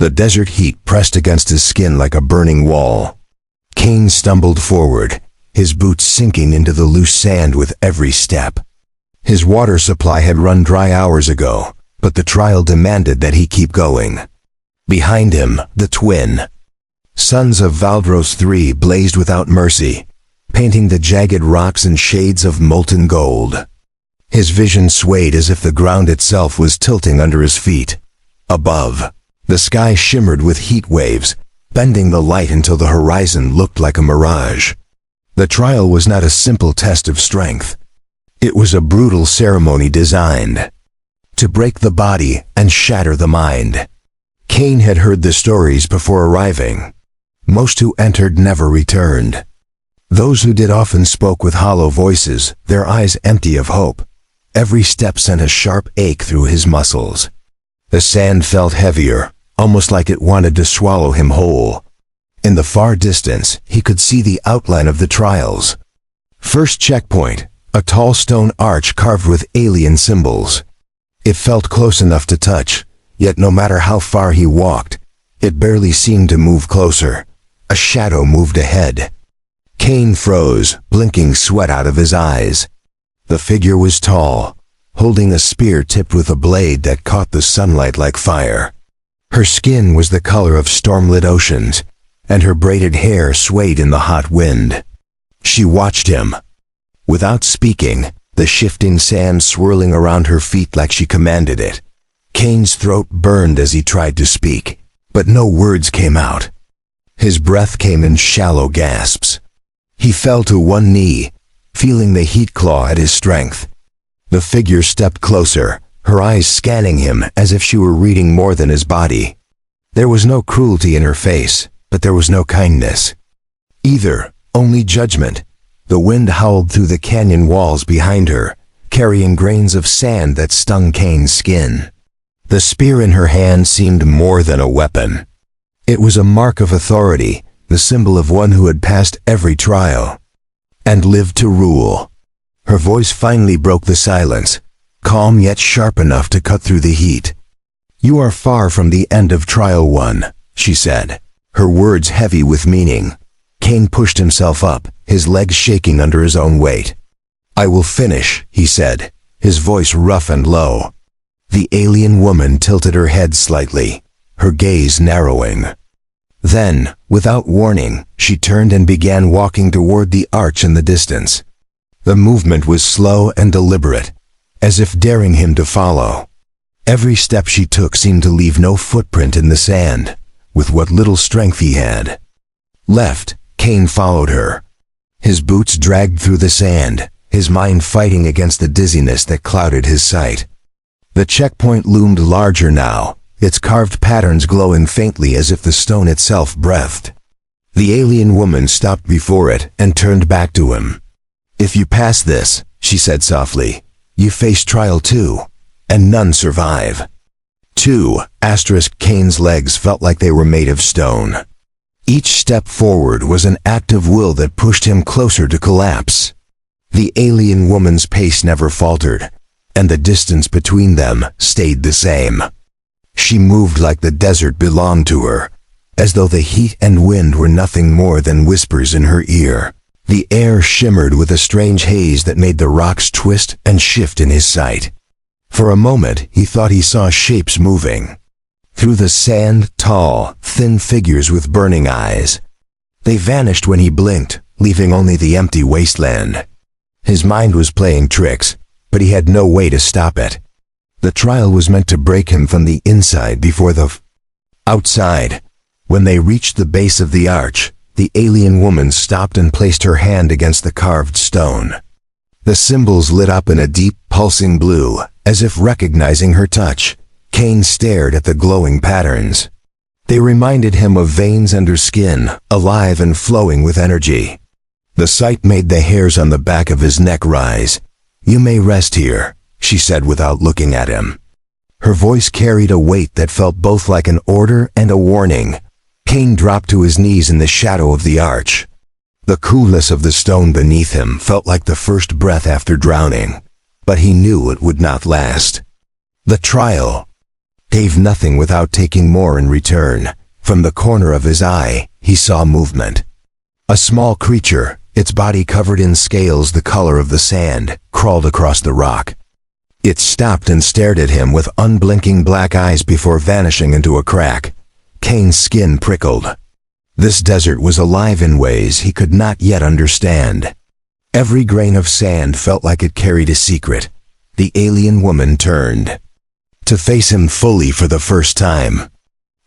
The desert heat pressed against his skin like a burning wall. Kane stumbled forward, his boots sinking into the loose sand with every step. His water supply had run dry hours ago, but the trial demanded that he keep going. Behind him, the twin sons of Valdros III blazed without mercy, painting the jagged rocks in shades of molten gold. His vision swayed as if the ground itself was tilting under his feet. Above, the sky shimmered with heat waves, bending the light until the horizon looked like a mirage. The trial was not a simple test of strength. It was a brutal ceremony designed to break the body and shatter the mind. Kane had heard the stories before arriving. Most who entered never returned. Those who did often spoke with hollow voices, their eyes empty of hope. Every step sent a sharp ache through his muscles. The sand felt heavier, almost like it wanted to swallow him whole. In the far distance, he could see the outline of the trials. First checkpoint, a tall stone arch carved with alien symbols. It felt close enough to touch, yet no matter how far he walked, it barely seemed to move closer. A shadow moved ahead. Kane froze, blinking sweat out of his eyes. The figure was tall, holding a spear tipped with a blade that caught the sunlight like fire. Her skin was the color of storm-lit oceans, and her braided hair swayed in the hot wind. She watched him. Without speaking, the shifting sand swirling around her feet like she commanded it. Kane's throat burned as he tried to speak, but no words came out. His breath came in shallow gasps. He fell to one knee, feeling the heat claw at his strength. The figure stepped closer, her eyes scanning him as if she were reading more than his body. There was no cruelty in her face, but there was no kindness. Either, only judgment. The wind howled through the canyon walls behind her, carrying grains of sand that stung Kane's skin. The spear in her hand seemed more than a weapon. It was a mark of authority, the symbol of one who had passed every trial and lived to rule. Her voice finally broke the silence, calm yet sharp enough to cut through the heat. "You are far from the end of Trial 1, she said, her words heavy with meaning. Kane pushed himself up, his legs shaking under his own weight. "I will finish," he said, his voice rough and low. The alien woman tilted her head slightly, her gaze narrowing. Then, without warning, she turned and began walking toward the arch in the distance. The movement was slow and deliberate, as if daring him to follow. Every step she took seemed to leave no footprint in the sand, with what little strength he had left. Kane followed her. His boots dragged through the sand, his mind fighting against the dizziness that clouded his sight. The checkpoint loomed larger now, its carved patterns glowing faintly as if the stone itself breathed. The alien woman stopped before it and turned back to him. "If you pass this," she said softly, "you face Trial 2, and none survive." 2, Kane's legs felt like they were made of stone. Each step forward was an act of will that pushed him closer to collapse. The alien woman's pace never faltered, and the distance between them stayed the same. She moved like the desert belonged to her, as though the heat and wind were nothing more than whispers in her ear. The air shimmered with a strange haze that made the rocks twist and shift in his sight. For a moment, he thought he saw shapes moving. Through the sand, tall, thin figures with burning eyes. They vanished when he blinked, leaving only the empty wasteland. His mind was playing tricks, but he had no way to stop it. The trial was meant to break him from the inside before the outside. When they reached the base of the arch, the alien woman stopped and placed her hand against the carved stone. The symbols lit up in a deep, pulsing blue, as if recognizing her touch. Kane stared at the glowing patterns. They reminded him of veins under skin, alive and flowing with energy. The sight made the hairs on the back of his neck rise. "You may rest here," she said without looking at him. Her voice carried a weight that felt both like an order and a warning. Kane dropped to his knees in the shadow of the arch. The coolness of the stone beneath him felt like the first breath after drowning, but he knew it would not last. The trial gave nothing without taking more in return. From the corner of his eye, he saw movement. A small creature, its body covered in scales the color of the sand, crawled across the rock. It stopped and stared at him with unblinking black eyes before vanishing into a crack. Kane's skin prickled. This desert was alive in ways he could not yet understand. Every grain of sand felt like it carried a secret. The alien woman turned to face him fully for the first time.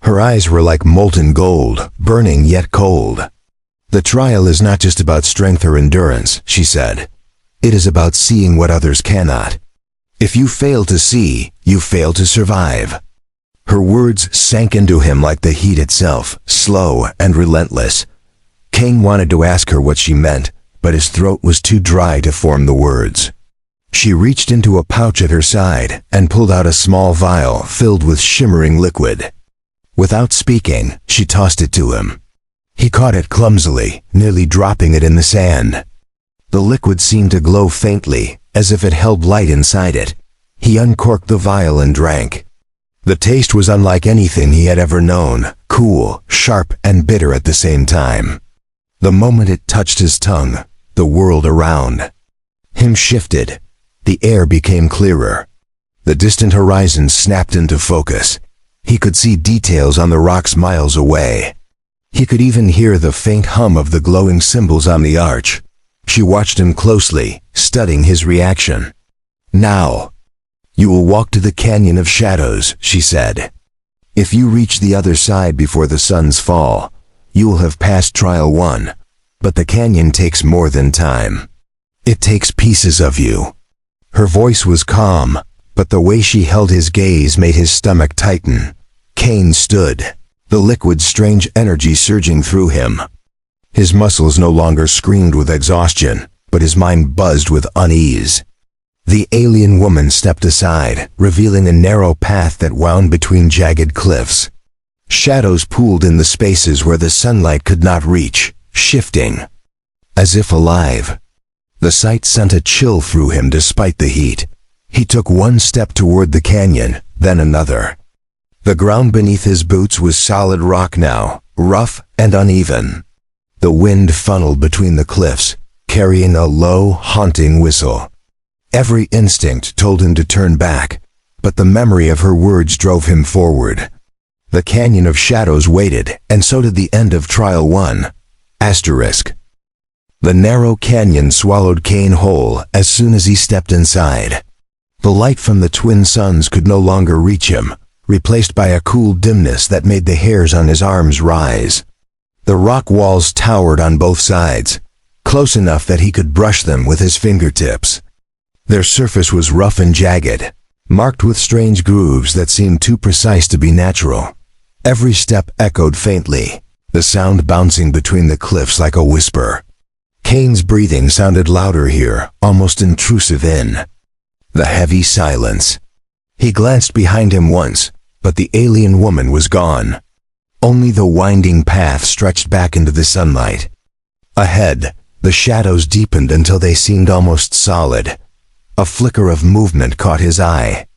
Her eyes were like molten gold, burning yet cold. "The trial is not just about strength or endurance," she said. "It is about seeing what others cannot. If you fail to see, you fail to survive." Her words sank into him like the heat itself, slow and relentless. Kane wanted to ask her what she meant, but his throat was too dry to form the words. She reached into a pouch at her side and pulled out a small vial filled with shimmering liquid. Without speaking, she tossed it to him. He caught it clumsily, nearly dropping it in the sand. The liquid seemed to glow faintly, as if it held light inside it. He uncorked the vial and drank. The taste was unlike anything he had ever known, cool, sharp, and bitter at the same time. The moment it touched his tongue, the world around him shifted. The air became clearer. The distant horizon snapped into focus. He could see details on the rocks miles away. He could even hear the faint hum of the glowing symbols on the arch. She watched him closely, studying his reaction. "Now, you will walk to the Canyon of Shadows," she said. "If you reach the other side before the sun's fall, you will have passed Trial 1. But the canyon takes more than time. It takes pieces of you." Her voice was calm, but the way she held his gaze made his stomach tighten. Kane stood, the liquid strange energy surging through him. His muscles no longer screamed with exhaustion, but his mind buzzed with unease. The alien woman stepped aside, revealing a narrow path that wound between jagged cliffs. Shadows pooled in the spaces where the sunlight could not reach, shifting, as if alive. The sight sent a chill through him despite the heat. He took one step toward the canyon, then another. The ground beneath his boots was solid rock now, rough and uneven. The wind funneled between the cliffs, carrying a low, haunting whistle. Every instinct told him to turn back, but the memory of her words drove him forward. The Canyon of Shadows waited, and so did the end of Trial 1. Asterisk. The narrow canyon swallowed Kane whole as soon as he stepped inside. The light from the twin suns could no longer reach him, replaced by a cool dimness that made the hairs on his arms rise. The rock walls towered on both sides, close enough that he could brush them with his fingertips. Their surface was rough and jagged, marked with strange grooves that seemed too precise to be natural. Every step echoed faintly, the sound bouncing between the cliffs like a whisper. Kane's breathing sounded louder here, almost intrusive in the heavy silence. He glanced behind him once, but the alien woman was gone. Only the winding path stretched back into the sunlight. Ahead, the shadows deepened until they seemed almost solid. A flicker of movement caught his eye.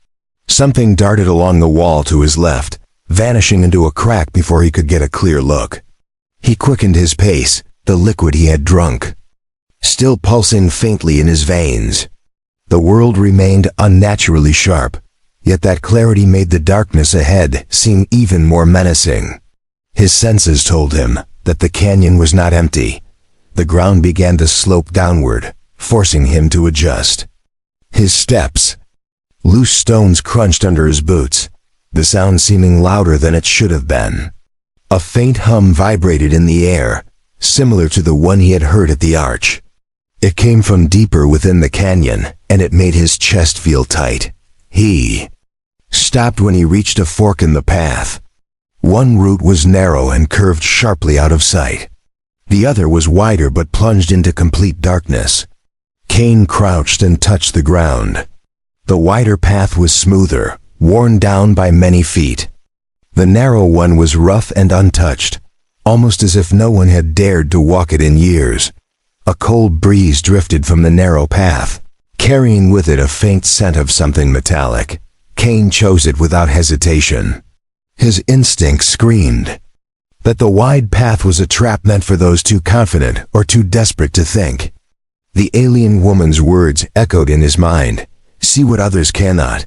Something darted along the wall to his left, vanishing into a crack before he could get a clear look. He quickened his pace, the liquid he had drunk still pulsing faintly in his veins. The world remained unnaturally sharp, yet that clarity made the darkness ahead seem even more menacing. His senses told him that the canyon was not empty. The ground began to slope downward, forcing him to adjust. His steps. Loose stones crunched under his boots, the sound seeming louder than it should have been. A faint hum vibrated in the air, similar to the one he had heard at the arch. It came from deeper within the canyon, and it made his chest feel tight. He stopped when he reached a fork in the path. One route was narrow and curved sharply out of sight. The other was wider but plunged into complete darkness. Kane crouched and touched the ground. The wider path was smoother, worn down by many feet. The narrow one was rough and untouched, almost as if no one had dared to walk it in years. A cold breeze drifted from the narrow path, carrying with it a faint scent of something metallic. Kane chose it without hesitation. His instinct screamed that the wide path was a trap meant for those too confident or too desperate to think. The alien woman's words echoed in his mind. See what others cannot.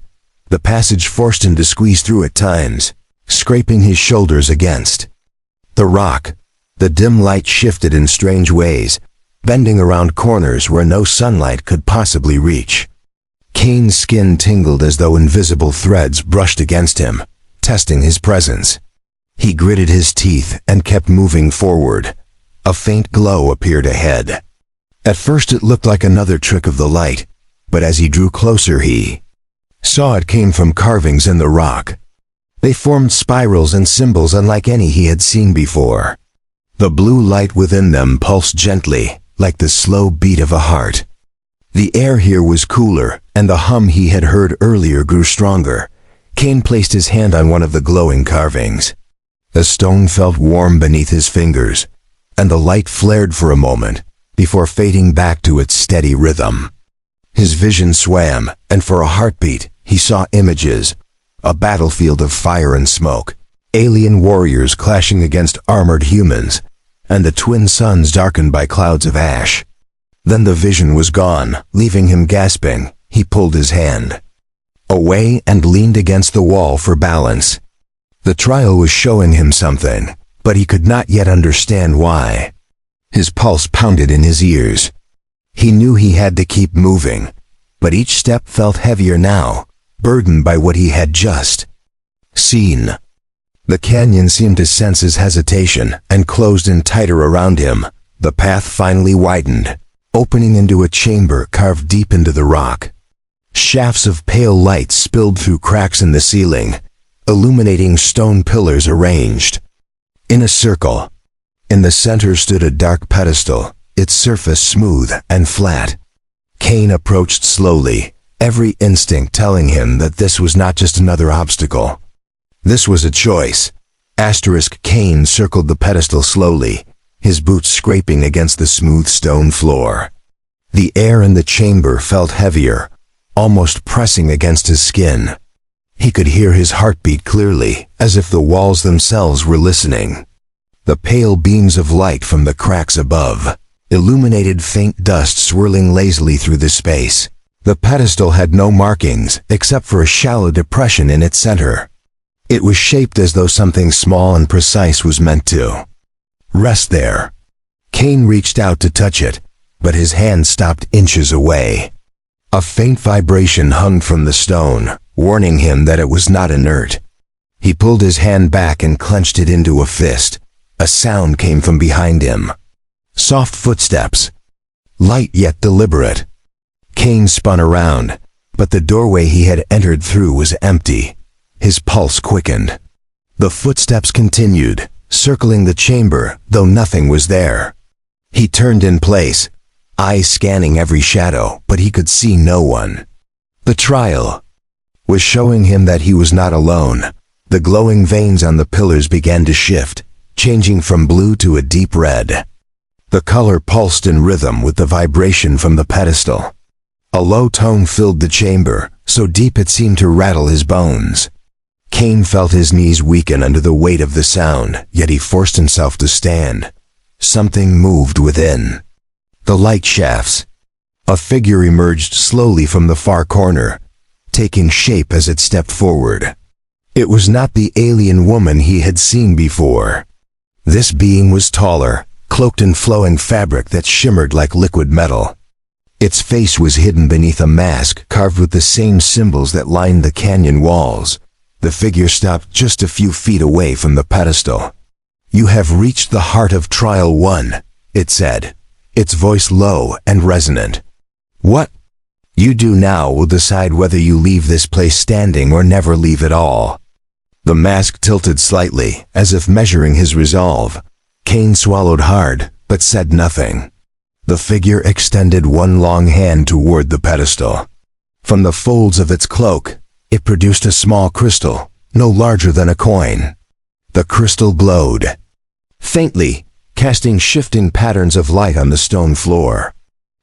The passage forced him to squeeze through at times, scraping his shoulders against the rock. The dim light shifted in strange ways, bending around corners where no sunlight could possibly reach. Kane's skin tingled as though invisible threads brushed against him, testing his presence. He gritted his teeth and kept moving forward. A faint glow appeared ahead. At first it looked like another trick of the light, but as he drew closer he saw it came from carvings in the rock. They formed spirals and symbols unlike any he had seen before. The blue light within them pulsed gently, like the slow beat of a heart. The air here was cooler, and the hum he had heard earlier grew stronger. Kane placed his hand on one of the glowing carvings. The stone felt warm beneath his fingers, and the light flared for a moment, before fading back to its steady rhythm. His vision swam, and for a heartbeat, he saw images. A battlefield of fire and smoke, alien warriors clashing against armored humans, and the twin suns darkened by clouds of ash. Then the vision was gone, leaving him gasping. He pulled his hand away and leaned against the wall for balance. The trial was showing him something, but he could not yet understand why. His pulse pounded in his ears. He knew he had to keep moving, but each step felt heavier now, burdened by what he had just seen. The canyon seemed to sense his hesitation and closed in tighter around him. The path finally widened, opening into a chamber carved deep into the rock. Shafts of pale light spilled through cracks in the ceiling, illuminating stone pillars arranged in a circle. In the center stood a dark pedestal, its surface smooth and flat. Kane approached slowly, every instinct telling him that this was not just another obstacle. This was a choice. Kane circled the pedestal slowly, his boots scraping against the smooth stone floor. The air in the chamber felt heavier, almost pressing against his skin. He could hear his heartbeat clearly, as if the walls themselves were listening. The pale beams of light from the cracks above illuminated faint dust swirling lazily through the space. The pedestal had no markings except for a shallow depression in its center. It was shaped as though something small and precise was meant to rest there. Kane reached out to touch it, but his hand stopped inches away. A faint vibration hung from the stone, warning him that it was not inert. He pulled his hand back and clenched it into a fist. A sound came from behind him. Soft footsteps. Light yet deliberate. Kane spun around, but the doorway he had entered through was empty. His pulse quickened. The footsteps continued, circling the chamber, though nothing was there. He turned in place, eyes scanning every shadow, but he could see no one. The trial was showing him that he was not alone. The glowing veins on the pillars began to shift, changing from blue to a deep red. The color pulsed in rhythm with the vibration from the pedestal. A low tone filled the chamber, so deep it seemed to rattle his bones. Kane felt his knees weaken under the weight of the sound, yet he forced himself to stand. Something moved within the light shafts. A figure emerged slowly from the far corner, taking shape as it stepped forward. It was not the alien woman he had seen before. This being was taller, cloaked in flowing fabric that shimmered like liquid metal. Its face was hidden beneath a mask carved with the same symbols that lined the canyon walls. The figure stopped just a few feet away from the pedestal. "You have reached the heart of Trial 1, it said, its voice low and resonant. "What you do now will decide whether you leave this place standing or never leave at all." The mask tilted slightly, as if measuring his resolve. Kane swallowed hard, but said nothing. The figure extended one long hand toward the pedestal. From the folds of its cloak, it produced a small crystal, no larger than a coin. The crystal glowed faintly, casting shifting patterns of light on the stone floor.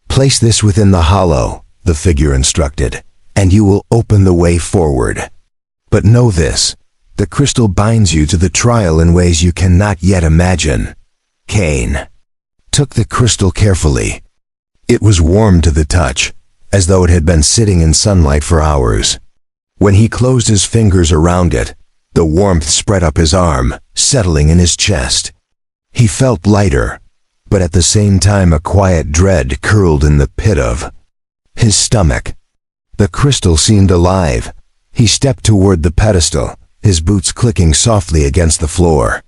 "Place this within the hollow," the figure instructed, "and you will open the way forward." But know this, the crystal binds you to the trial in ways you cannot yet imagine. Kane took the crystal carefully. It was warm to the touch, as though it had been sitting in sunlight for hours. When he closed his fingers around it, the warmth spread up his arm, settling in his chest. He felt lighter, but at the same time a quiet dread curled in the pit of his stomach. The crystal seemed alive. He stepped toward the pedestal, his boots clicking softly against the floor.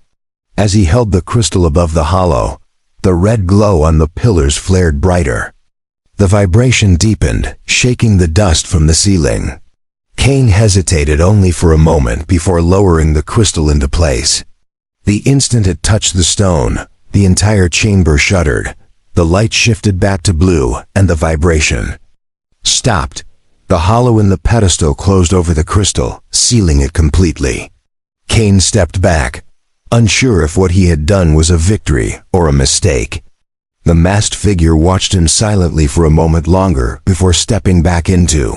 As he held the crystal above the hollow, the red glow on the pillars flared brighter. The vibration deepened, shaking the dust from the ceiling. Kane hesitated only for a moment before lowering the crystal into place. The instant it touched the stone, the entire chamber shuddered. The light shifted back to blue, and the vibration stopped. The hollow in the pedestal closed over the crystal, sealing it completely. Kane stepped back, unsure if what he had done was a victory or a mistake. The masked figure watched him silently for a moment longer before stepping back into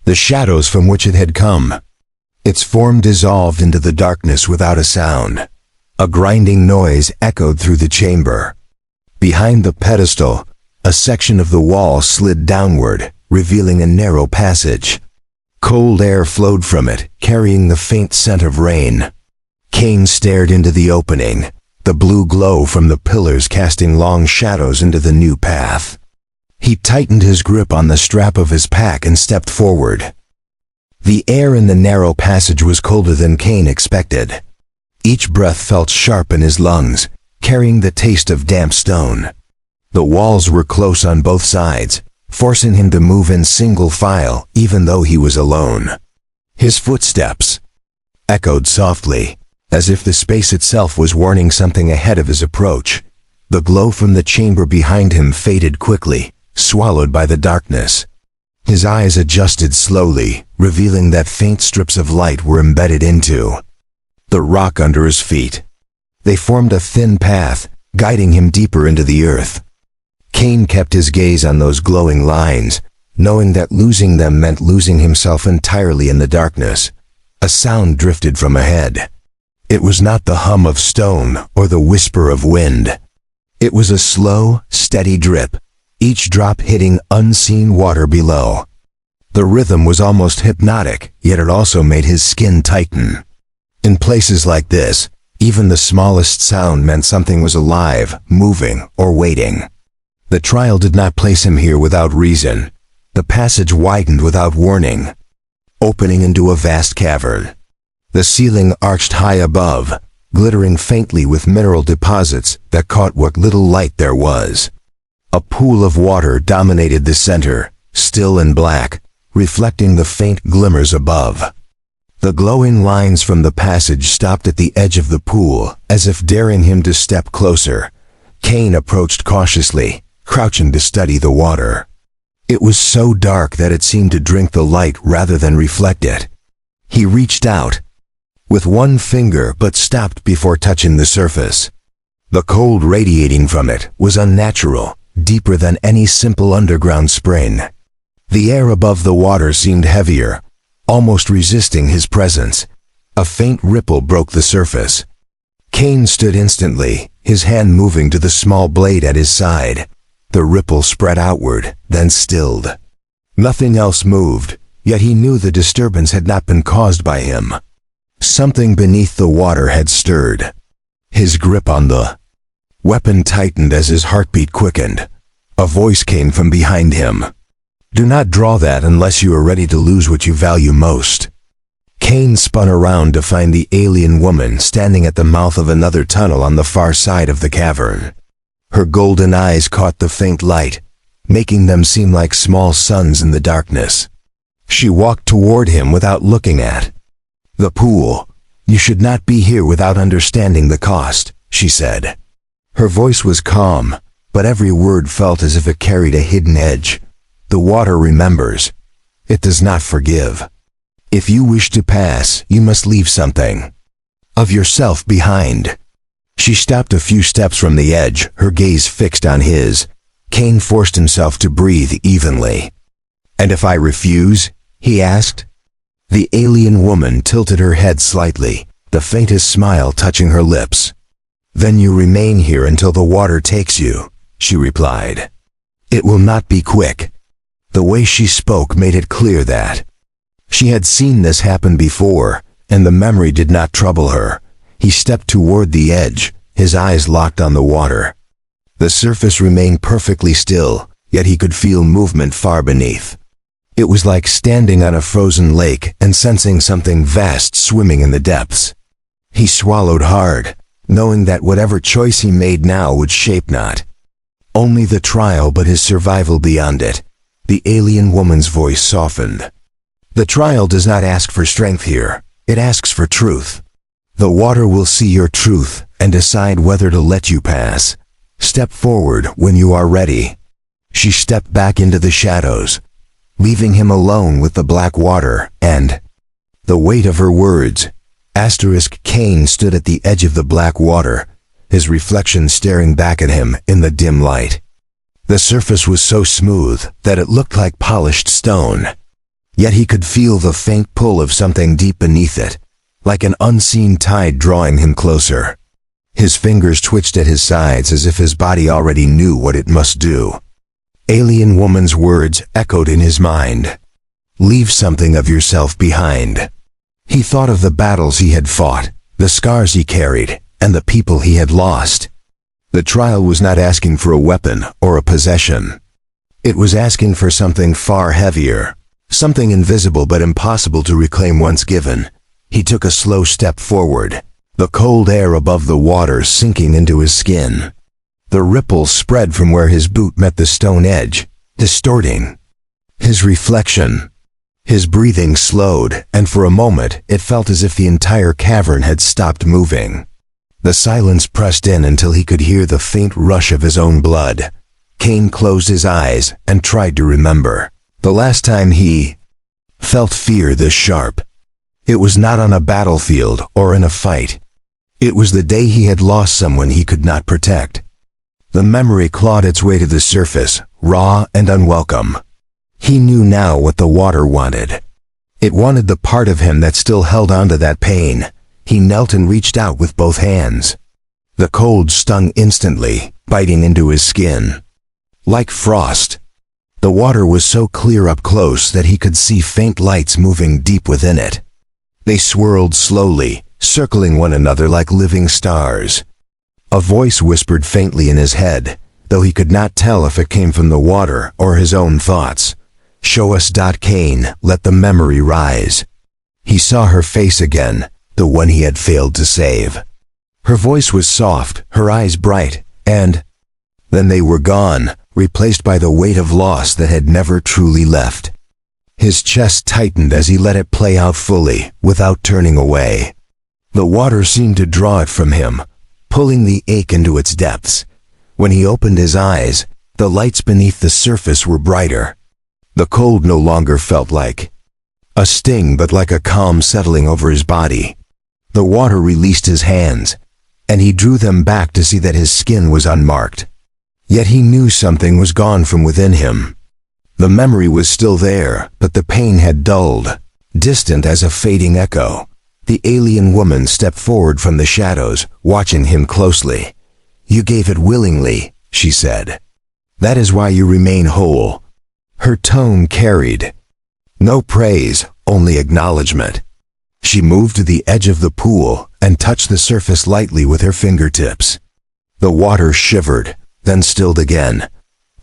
the shadows from which it had come. Its form dissolved into the darkness without a sound. A grinding noise echoed through the chamber. Behind the pedestal, a section of the wall slid downward, revealing a narrow passage. Cold air flowed from it, carrying the faint scent of rain. Kane stared into the opening, the blue glow from the pillars casting long shadows into the new path. He tightened his grip on the strap of his pack and stepped forward. The air in the narrow passage was colder than Kane expected. Each breath felt sharp in his lungs, carrying the taste of damp stone. The walls were close on both sides, forcing him to move in single file even though he was alone. His footsteps echoed softly, as if the space itself was warning something ahead of his approach. The glow from the chamber behind him faded quickly, swallowed by the darkness. His eyes adjusted slowly, revealing that faint strips of light were embedded into the rock under his feet. They formed a thin path, guiding him deeper into the earth. Kane kept his gaze on those glowing lines, knowing that losing them meant losing himself entirely in the darkness. A sound drifted from ahead. It was not the hum of stone or the whisper of wind. It was a slow, steady drip, each drop hitting unseen water below. The rhythm was almost hypnotic, yet it also made his skin tighten. In places like this, even the smallest sound meant something was alive, moving, or waiting. The trial did not place him here without reason. The passage widened without warning, opening into a vast cavern. The ceiling arched high above, glittering faintly with mineral deposits that caught what little light there was. A pool of water dominated the center, still and black, reflecting the faint glimmers above. The glowing lines from the passage stopped at the edge of the pool, as if daring him to step closer. Kane approached cautiously, crouching to study the water. It was so dark that it seemed to drink the light rather than reflect it. He reached out with one finger but stopped before touching the surface. The cold radiating from it was unnatural, deeper than any simple underground spring. The air above the water seemed heavier, almost resisting his presence. A faint ripple broke the surface. Kane stood instantly, his hand moving to the small blade at his side. The ripple spread outward, then stilled. Nothing else moved, yet he knew the disturbance had not been caused by him. Something beneath the water had stirred. His grip on the weapon tightened as his heartbeat quickened. A voice came from behind him. "Do not draw that unless you are ready to lose what you value most." Kane spun around to find the alien woman standing at the mouth of another tunnel on the far side of the cavern. Her golden eyes caught the faint light, making them seem like small suns in the darkness. She walked toward him without looking at the pool. "You should not be here without understanding the cost," she said. Her voice was calm, but every word felt as if it carried a hidden edge. "The water remembers. It does not forgive. If you wish to pass, you must leave something of yourself behind." She stopped a few steps from the edge, her gaze fixed on his. Kane forced himself to breathe evenly. "And if I refuse?" he asked. The alien woman tilted her head slightly, the faintest smile touching her lips. "Then you remain here until the water takes you," she replied. "It will not be quick." The way she spoke made it clear that she had seen this happen before, and the memory did not trouble her. He stepped toward the edge, his eyes locked on the water. The surface remained perfectly still, yet he could feel movement far beneath. It was like standing on a frozen lake and sensing something vast swimming in the depths. He swallowed hard, knowing that whatever choice he made now would shape not only the trial but his survival beyond it. The alien woman's voice softened. "The trial does not ask for strength here, it asks for truth. The water will see your truth and decide whether to let you pass. Step forward when you are ready." She stepped back into the shadows, leaving him alone with the black water and the weight of her words. Cain stood at the edge of the black water, his reflection staring back at him in the dim light. The surface was so smooth that it looked like polished stone. Yet he could feel the faint pull of something deep beneath it, like an unseen tide drawing him closer. His fingers twitched at his sides as if his body already knew what it must do. Alien woman's words echoed in his mind. "Leave something of yourself behind." He thought of the battles he had fought, the scars he carried, and the people he had lost. The trial was not asking for a weapon or a possession. It was asking for something far heavier, something invisible but impossible to reclaim once given. He took a slow step forward, the cold air above the water sinking into his skin. The ripples spread from where his boot met the stone edge, distorting his reflection. His breathing slowed, and for a moment it felt as if the entire cavern had stopped moving. The silence pressed in until he could hear the faint rush of his own blood. Cain closed his eyes and tried to remember the last time he felt fear this sharp. It was not on a battlefield or in a fight. It was the day he had lost someone he could not protect. The memory clawed its way to the surface, raw and unwelcome. He knew now what the water wanted. It wanted the part of him that still held on to that pain. He knelt and reached out with both hands. The cold stung instantly, biting into his skin. Like frost. The water was so clear up close that he could see faint lights moving deep within it. They swirled slowly, circling one another like living stars. A voice whispered faintly in his head, though he could not tell if it came from the water or his own thoughts. "Show us. Cain, let the memory rise." He saw her face again, the one he had failed to save. Her voice was soft, her eyes bright, and then they were gone, replaced by the weight of loss that had never truly left. His chest tightened as he let it play out fully, without turning away. The water seemed to draw it from him, pulling the ache into its depths. When he opened his eyes, the lights beneath the surface were brighter. The cold no longer felt like a sting but like a calm settling over his body. The water released his hands, and he drew them back to see that his skin was unmarked. Yet he knew something was gone from within him. The memory was still there, but the pain had dulled, distant as a fading echo. The alien woman stepped forward from the shadows, watching him closely. "You gave it willingly," she said. "That is why you remain whole." Her tone carried no praise, only acknowledgement. She moved to the edge of the pool and touched the surface lightly with her fingertips. The water shivered, then stilled again.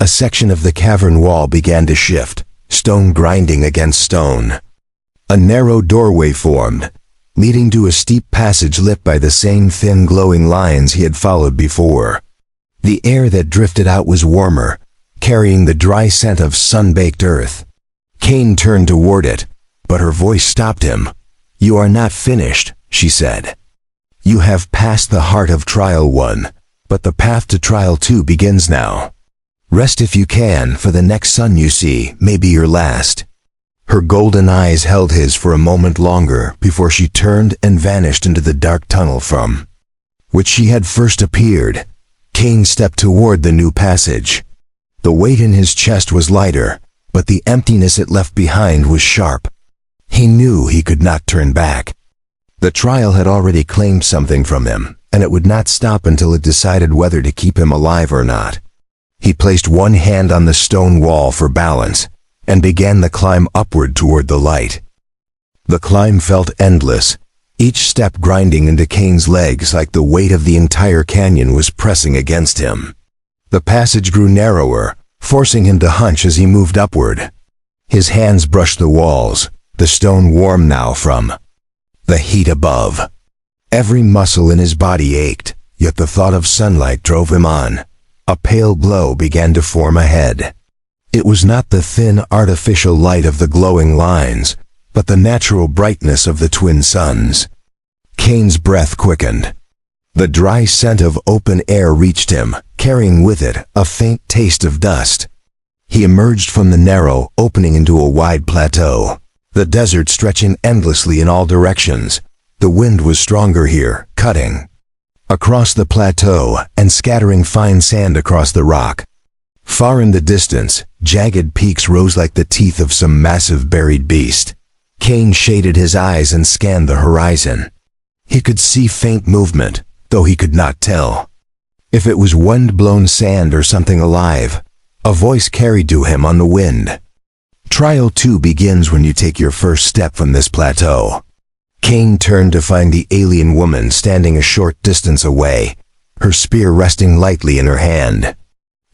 A section of the cavern wall began to shift, stone grinding against stone. A narrow doorway formed, leading to a steep passage lit by the same thin glowing lines he had followed before. The air that drifted out was warmer, carrying the dry scent of sun-baked earth. Cain turned toward it, but her voice stopped him. "You are not finished," she said. "You have passed the heart of Trial 1, but the path to Trial 2 begins now. Rest if you can, for the next sun you see may be your last." Her golden eyes held his for a moment longer before she turned and vanished into the dark tunnel from which she had first appeared. Cain stepped toward the new passage. The weight in his chest was lighter, but the emptiness it left behind was sharp. He knew he could not turn back. The trial had already claimed something from him, and it would not stop until it decided whether to keep him alive or not. He placed one hand on the stone wall for balance, and began the climb upward toward the light. The climb felt endless, each step grinding into Kane's legs like the weight of the entire canyon was pressing against him. The passage grew narrower, forcing him to hunch as he moved upward. His hands brushed the walls, the stone warm now from the heat above. Every muscle in his body ached, yet the thought of sunlight drove him on. A pale glow began to form ahead. It was not the thin, artificial light of the glowing lines, but the natural brightness of the twin suns. Kane's breath quickened. The dry scent of open air reached him, carrying with it a faint taste of dust. He emerged from the narrow opening into a wide plateau, the desert stretching endlessly in all directions. The wind was stronger here, cutting across the plateau and scattering fine sand across the rock. Far in the distance, jagged peaks rose like the teeth of some massive buried beast. Kane shaded his eyes and scanned the horizon. He could see faint movement, though he could not tell if it was wind-blown sand or something alive. A voice carried to him on the wind. Trial 2 begins when you take your first step from this plateau. Kane turned to find the alien woman standing a short distance away, her spear resting lightly in her hand.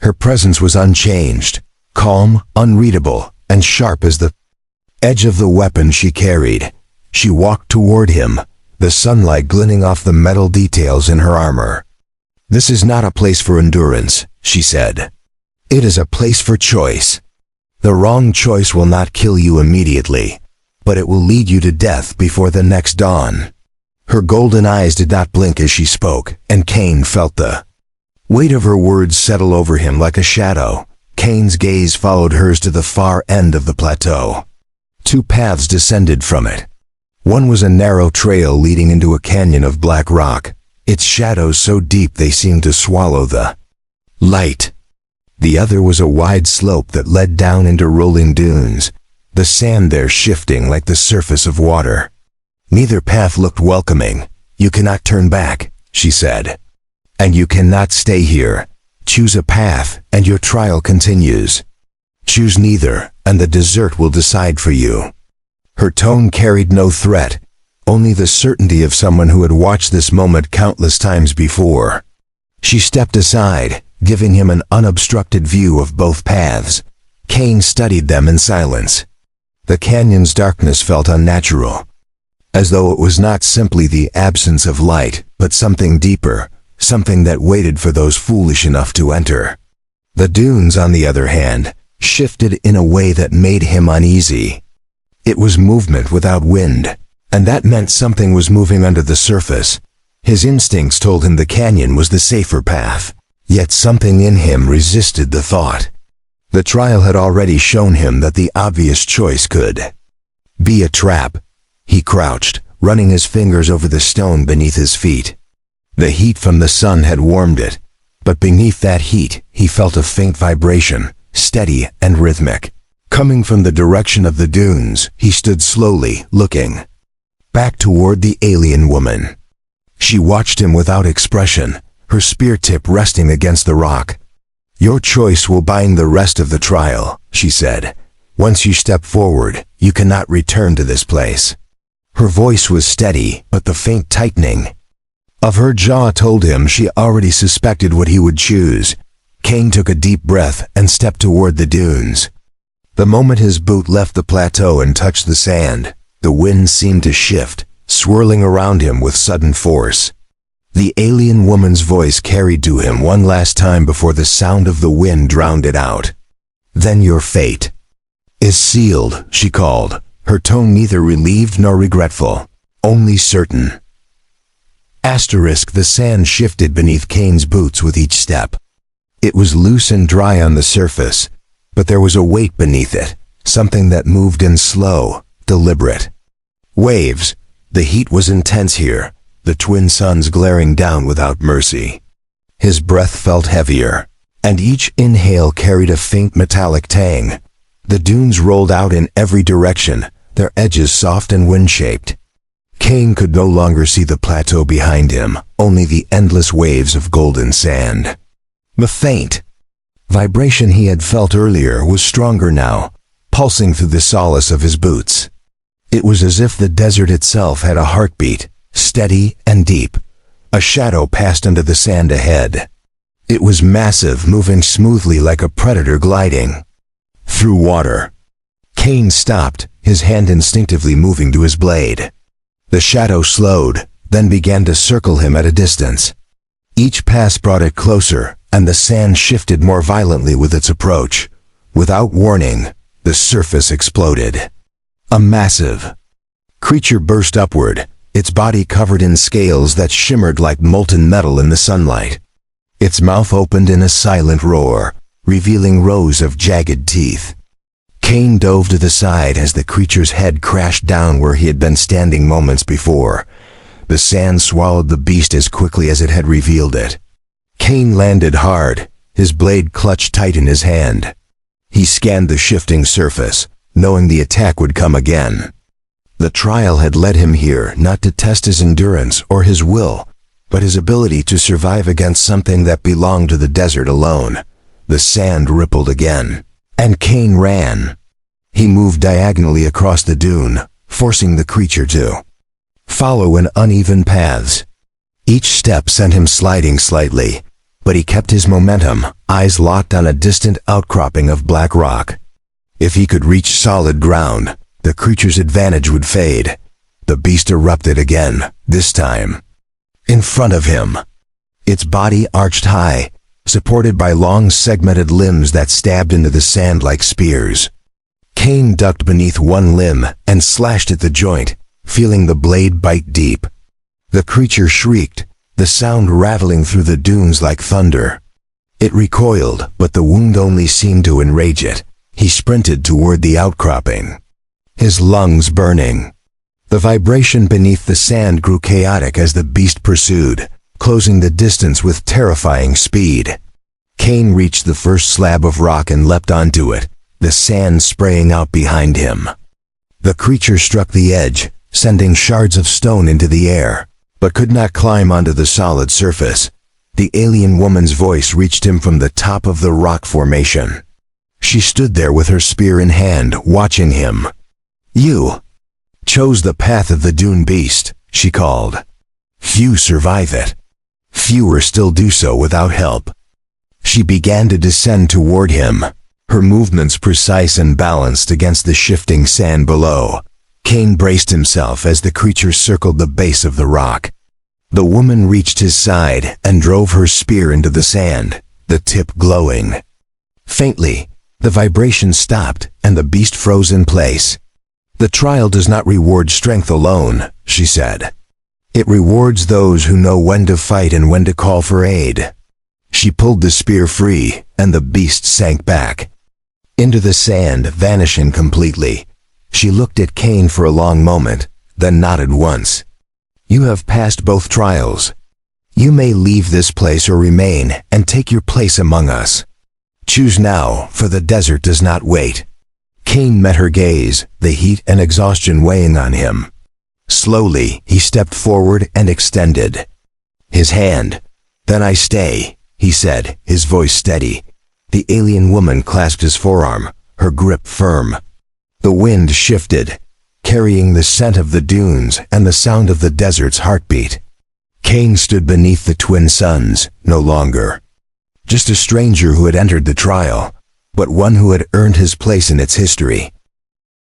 Her presence was unchanged, calm, unreadable, and sharp as the edge of the weapon she carried. She walked toward him, the sunlight glinting off the metal details in her armor. "This is not a place for endurance," she said. "It is a place for choice. The wrong choice will not kill you immediately, but it will lead you to death before the next dawn." Her golden eyes did not blink as she spoke, and Kane felt the weight of her words settle over him like a shadow. Kane's gaze followed hers to the far end of the plateau. Two paths descended from it. One was a narrow trail leading into a canyon of black rock, its shadows so deep they seemed to swallow the light. The other was a wide slope that led down into rolling dunes, the sand there shifting like the surface of water. Neither path looked welcoming. "You cannot turn back," she said. "And you cannot stay here. Choose a path, and your trial continues. Choose neither, and the desert will decide for you." Her tone carried no threat, only the certainty of someone who had watched this moment countless times before. She stepped aside, giving him an unobstructed view of both paths. Kane studied them in silence. The canyon's darkness felt unnatural, as though it was not simply the absence of light, but something deeper, something that waited for those foolish enough to enter. The dunes, on the other hand, shifted in a way that made him uneasy. It was movement without wind, and that meant something was moving under the surface. His instincts told him the canyon was the safer path, yet something in him resisted the thought. The trial had already shown him that the obvious choice could be a trap. He crouched, running his fingers over the stone beneath his feet. The heat from the sun had warmed it, but beneath that heat he felt a faint vibration, steady and rhythmic. Coming from the direction of the dunes, he stood slowly, looking back toward the alien woman. She watched him without expression, her spear tip resting against the rock. "Your choice will bind the rest of the trial," she said. "Once you step forward, you cannot return to this place." Her voice was steady, but the faint tightening of her jaw told him she already suspected what he would choose. Kane took a deep breath and stepped toward the dunes. The moment his boot left the plateau and touched the sand, the wind seemed to shift, swirling around him with sudden force. The alien woman's voice carried to him one last time before the sound of the wind drowned it out. "Then your fate is sealed," she called, her tone neither relieved nor regretful, only certain. The sand shifted beneath Kane's boots with each step. It was loose and dry on the surface, but there was a weight beneath it, something that moved in slow, deliberate waves. The heat was intense here, the twin suns glaring down without mercy. His breath felt heavier, and each inhale carried a faint metallic tang. The dunes rolled out in every direction, their edges soft and wind-shaped. Kane could no longer see the plateau behind him, only the endless waves of golden sand. The faint vibration he had felt earlier was stronger now, pulsing through the solace of his boots. It was as if the desert itself had a heartbeat, steady and deep. A shadow passed under the sand ahead. It was massive, moving smoothly like a predator gliding through water. Kane stopped, his hand instinctively moving to his blade. The shadow slowed, then began to circle him at a distance. Each pass brought it closer, and the sand shifted more violently with its approach. Without warning, the surface exploded. A massive creature burst upward, its body covered in scales that shimmered like molten metal in the sunlight. Its mouth opened in a silent roar, revealing rows of jagged teeth. Kane dove to the side as the creature's head crashed down where he had been standing moments before. The sand swallowed the beast as quickly as it had revealed it. Kane landed hard, his blade clutched tight in his hand. He scanned the shifting surface, knowing the attack would come again. The trial had led him here not to test his endurance or his will, but his ability to survive against something that belonged to the desert alone. The sand rippled again, and Kane ran. He moved diagonally across the dune, forcing the creature to follow in uneven paths. Each step sent him sliding slightly, but he kept his momentum, eyes locked on a distant outcropping of black rock. If he could reach solid ground, the creature's advantage would fade. The beast erupted again, this time in front of him. Its body arched high, supported by long segmented limbs that stabbed into the sand like spears. Kane ducked beneath one limb and slashed at the joint, feeling the blade bite deep. The creature shrieked, the sound rattling through the dunes like thunder. It recoiled, but the wound only seemed to enrage it. He sprinted toward the outcropping, his lungs burning. The vibration beneath the sand grew chaotic as the beast pursued, closing the distance with terrifying speed. Kane reached the first slab of rock and leapt onto it, the sand spraying out behind him. The creature struck the edge, sending shards of stone into the air, but could not climb onto the solid surface. The alien woman's voice reached him from the top of the rock formation. She stood there with her spear in hand, watching him. "You chose the path of the dune beast," she called. "Few survive it. Fewer still do so without help." She began to descend toward him, her movements precise and balanced against the shifting sand below. Kane braced himself as the creature circled the base of the rock. The woman reached his side and drove her spear into the sand, the tip glowing. Faintly, the vibration stopped and the beast froze in place. "The trial does not reward strength alone," she said. "It rewards those who know when to fight and when to call for aid." She pulled the spear free, and the beast sank back into the sand, vanishing completely. She looked at Kane for a long moment, then nodded once. "You have passed both trials. You may leave this place or remain and take your place among us. Choose now, for the desert does not wait." Kane met her gaze, the heat and exhaustion weighing on him. Slowly, he stepped forward and extended his hand. "Then I stay," he said, his voice steady. The alien woman clasped his forearm, her grip firm. The wind shifted, carrying the scent of the dunes and the sound of the desert's heartbeat. Kane stood beneath the twin suns, no longer just a stranger who had entered the trial, but one who had earned his place in its history.